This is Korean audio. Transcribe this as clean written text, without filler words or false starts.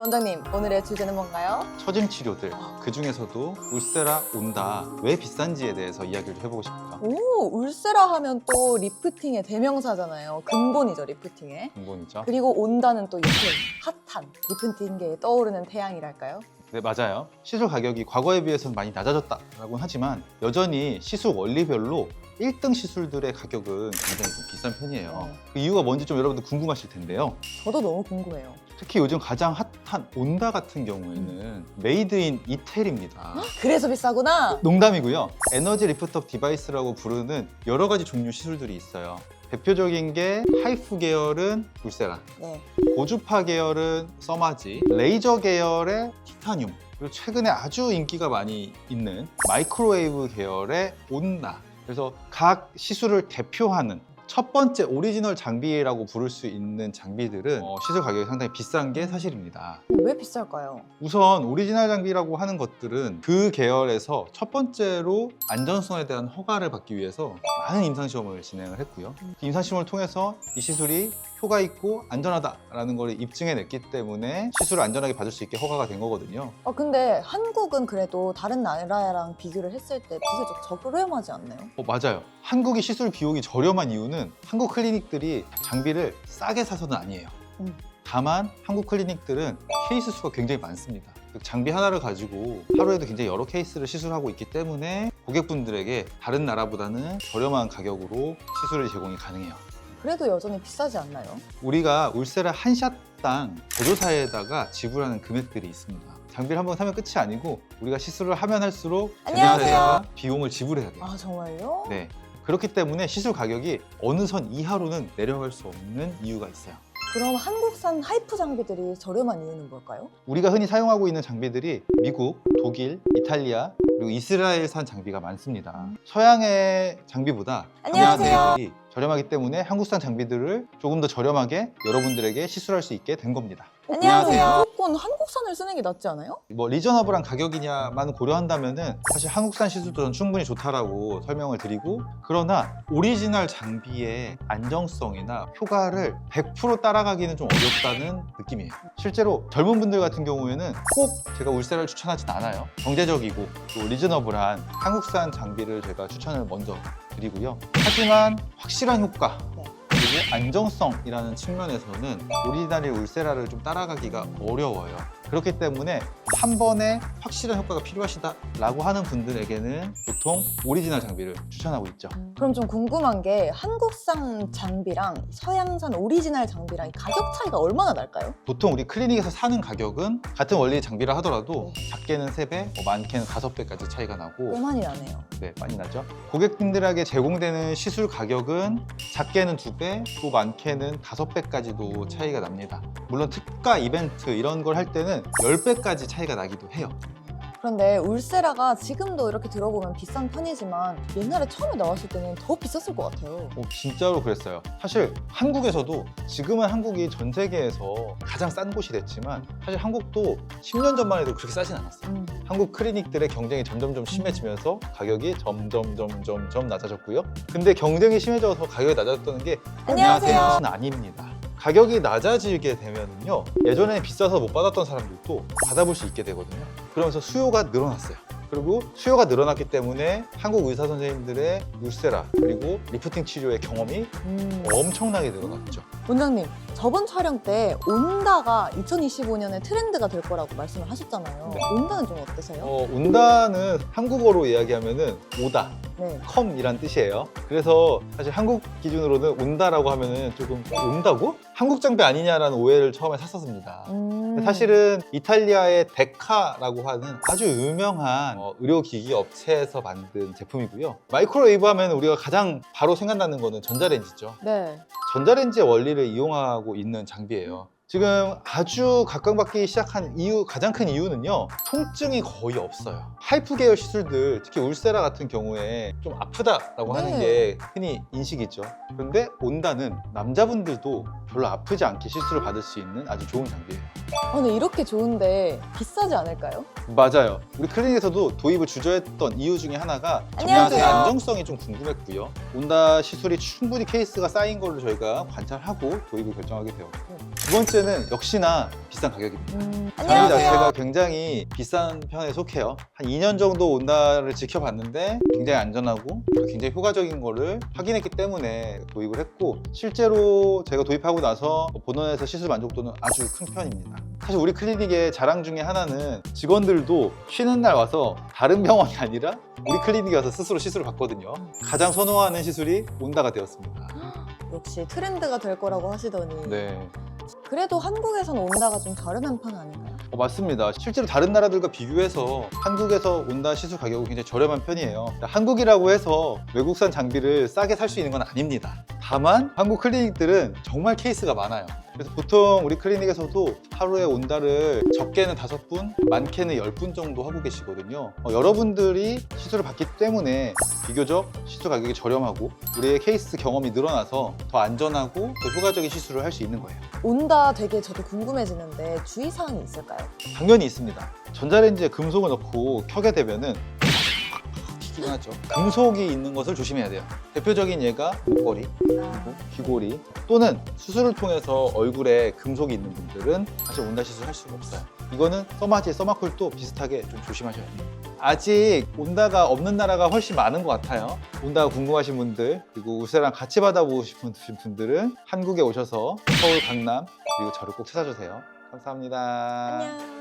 원장님, 오늘의 주제는 뭔가요? 처짐 치료들, 그 중에서도 울세라, 온다 왜 비싼지에 대해서 이야기를 해보고 싶어요. 오, 울세라 하면 또 리프팅의 대명사잖아요. 근본이죠, 리프팅의. 근본이죠. 그리고 온다는 또 요즘 핫한 리프팅계에 떠오르는 태양이랄까요? 네, 맞아요. 시술 가격이 과거에 비해서는 많이 낮아졌다라고는 하지만 여전히 시술 원리별로 1등 시술들의 가격은 굉장히 좀 비싼 편이에요. 그 이유가 뭔지 좀 여러분들 궁금하실 텐데요. 저도 너무 궁금해요. 특히 요즘 가장 핫한 온다 같은 경우에는 메이드 인 이태리입니다. 그래서 비싸구나? 농담이고요. 에너지 리프터 디바이스라고 부르는 여러 가지 종류 시술들이 있어요. 대표적인 게 하이프 계열은 울세라, 네. 고주파 계열은 써마지, 레이저 계열의 티타늄, 그리고 최근에 아주 인기가 많이 있는 마이크로웨이브 계열의 온다. 그래서 각 시술을 대표하는 첫 번째 오리지널 장비라고 부를 수 있는 장비들은 시술 가격이 상당히 비싼 게 사실입니다. 왜 비쌀까요? 우선 오리지널 장비라고 하는 것들은 그 계열에서 첫 번째로 안전성에 대한 허가를 받기 위해서 많은 임상시험을 진행을 했고요. 그 임상시험을 통해서 이 시술이 효과 있고 안전하다라는 걸 입증해냈기 때문에 시술을 안전하게 받을 수 있게 허가가 된 거거든요. 근데 한국은 그래도 다른 나라랑 비교를 했을 때 비교적 저렴하지 않나요? 맞아요. 한국이 시술 비용이 저렴한 이유는 한국 클리닉들이 장비를 싸게 사서는 아니에요. 다만 한국 클리닉들은 케이스 수가 굉장히 많습니다. 장비 하나를 가지고 하루에도 굉장히 여러 케이스를 시술하고 있기 때문에 고객분들에게 다른 나라보다는 저렴한 가격으로 시술을 제공이 가능해요. 그래도 여전히 비싸지 않나요? 우리가 울세라 한 샷당 보조사에다가 지불하는 금액들이 있습니다. 장비를 한번 사면 끝이 아니고 우리가 시술을 하면 할수록 안녕하세요. 비용을 지불해야 돼요. 아, 정말요? 네. 그렇기 때문에 시술 가격이 어느 선 이하로는 내려갈 수 없는 이유가 있어요. 그럼 한국산 하이프 장비들이 저렴한 이유는 뭘까요? 우리가 흔히 사용하고 있는 장비들이 미국, 독일, 이탈리아, 그리고 이스라엘산 장비가 많습니다. 서양의 장비보다 안녕하세요. 장비들이 저렴하기 때문에 한국산 장비들을 조금 더 저렴하게 여러분들에게 시술할 수 있게 된 겁니다. 안녕하세요. 무조건 한국산을 쓰는 게 낫지 않아요? 리저너블한 가격이냐만 고려한다면은 사실 한국산 시술도 전 충분히 좋다라고 설명을 드리고, 그러나 오리지널 장비의 안정성이나 효과를 100% 따라가기는 좀 어렵다는 느낌이에요. 실제로 젊은 분들 같은 경우에는 꼭 제가 울세라를 추천하진 않아요. 경제적이고 또 리저너블한 한국산 장비를 제가 추천을 먼저 드리고요. 하지만 확실한 효과 그리고 안정성이라는 측면에서는 오리지널 울세라를 좀 따라가기가 어려워요. 그렇기 때문에 한 번에 확실한 효과가 필요하시다라고 하는 분들에게는 보통 오리지널 장비를 추천하고 있죠. 그럼 좀 궁금한 게 한국산 장비랑 서양산 오리지널 장비랑 이 가격 차이가 얼마나 날까요? 보통 우리 클리닉에서 사는 가격은 같은 원리의 장비를 하더라도 작게는 3배, 많게는 5배까지 차이가 나고, 꽤 많이 나네요. 네, 많이 나죠. 고객님들에게 제공되는 시술 가격은 작게는 2배, 또 많게는 5배까지도 차이가 납니다. 물론 특가 이벤트 이런 걸 할 때는 10배까지 차이가 나기도 해요. 그런데 울세라가 지금도 이렇게 들어보면 비싼 편이지만 옛날에 처음에 나왔을 때는 더 비쌌을 것 같아요. 진짜로 그랬어요. 사실 한국에서도 지금은 한국이 전 세계에서 가장 싼 곳이 됐지만 사실 한국도 10년 전만 해도 그렇게 싸진 않았어요. 한국 클리닉들의 경쟁이 점점 심해지면서 가격이 점점 낮아졌고요. 근데 경쟁이 심해져서 가격이 낮아졌다는 게 안녕하세요. 것은 아닙니다. 가격이 낮아지게 되면요, 예전에 비싸서 못 받았던 사람들도 받아볼 수 있게 되거든요. 그러면서 수요가 늘어났어요. 그리고 수요가 늘어났기 때문에 한국 의사 선생님들의 울세라 그리고 리프팅 치료의 경험이 엄청나게 늘어났죠. 원장님, 저번 촬영 때 온다가 2025년에 트렌드가 될 거라고 말씀을 하셨잖아요. 네. 온다는 좀 어떠세요? 온다는 한국어로 이야기하면은 오다, 네. 컴이란 뜻이에요. 그래서 사실 한국 기준으로는 온다라고 하면은 조금 온다고? 한국 장비 아니냐라는 오해를 처음에 샀었습니다. 근데 사실은 이탈리아의 데카라고 하는 아주 유명한 의료기기 업체에서 만든 제품이고요. 마이크로웨이브 하면 우리가 가장 바로 생각나는 거는 전자레인지죠. 네. 전자레인지의 원리를 이용하고 있는 장비예요. 지금 아주 각광받기 시작한 가장 큰 이유는요, 통증이 거의 없어요. 하이프 계열 시술들, 특히 울세라 같은 경우에 좀 아프다라고 하는 게 흔히 인식이죠. 그런데 온다는 남자분들도 별로 아프지 않게 시술을 받을 수 있는 아주 좋은 장비예요. 근데 이렇게 좋은데 비싸지 않을까요? 맞아요. 우리 클리닉에서도 도입을 주저했던 이유 중에 하나가 정량의 안녕하세요. 안정성이 좀 궁금했고요. 온다 시술이 충분히 케이스가 쌓인 걸로 저희가 관찰하고 도입을 결정하게 되었고, 두 번째는 역시나 비싼 가격입니다. 장비 안녕하세요. 자체가 굉장히 비싼 편에 속해요. 한 2년 정도 온다를 지켜봤는데 굉장히 안전하고 굉장히 효과적인 거를 확인했기 때문에 도입을 했고, 실제로 제가 도입하고 나서 본원에서 시술 만족도는 아주 큰 편입니다. 사실 우리 클리닉의 자랑 중에 하나는 직원들도 쉬는 날 와서 다른 병원이 아니라 우리 클리닉에 와서 스스로 시술을 받거든요. 가장 선호하는 시술이 온다가 되었습니다. 역시 트렌드가 될 거라고 하시더니 네. 그래도 한국에서는 온다가 좀 저렴한 편 아닌가요? 맞습니다. 실제로 다른 나라들과 비교해서 한국에서 온다 시술 가격은 굉장히 저렴한 편이에요. 한국이라고 해서 외국산 장비를 싸게 살 수 있는 건 아닙니다. 다만 한국 클리닉들은 정말 케이스가 많아요. 그래서 보통 우리 클리닉에서도 하루에 온다를 적게는 5분, 많게는 10분 정도 하고 계시거든요. 여러분들이 시술을 받기 때문에 비교적 시술 가격이 저렴하고 우리의 케이스 경험이 늘어나서 더 안전하고 더 효과적인 시술을 할 수 있는 거예요. 온다 되게 저도 궁금해지는데 주의사항이 있을까요? 당연히 있습니다. 전자레인지에 금속을 넣고 켜게 되면은 튀기곤 하죠. 금속이 있는 것을 조심해야 돼요. 대표적인 예가 목걸이, 그리고 귀걸이, 또는 수술을 통해서 얼굴에 금속이 있는 분들은 사실 온다 시술 할 수가 없어요. 이거는 서마지, 서마콜도 비슷하게 좀 조심하셔야 돼요. 아직 온다가 없는 나라가 훨씬 많은 것 같아요. 온다가 궁금하신 분들, 그리고 울세랑 같이 받아보고 싶은 분들은 한국에 오셔서 서울, 강남, 그리고 저를 꼭 찾아주세요. 감사합니다. 안녕.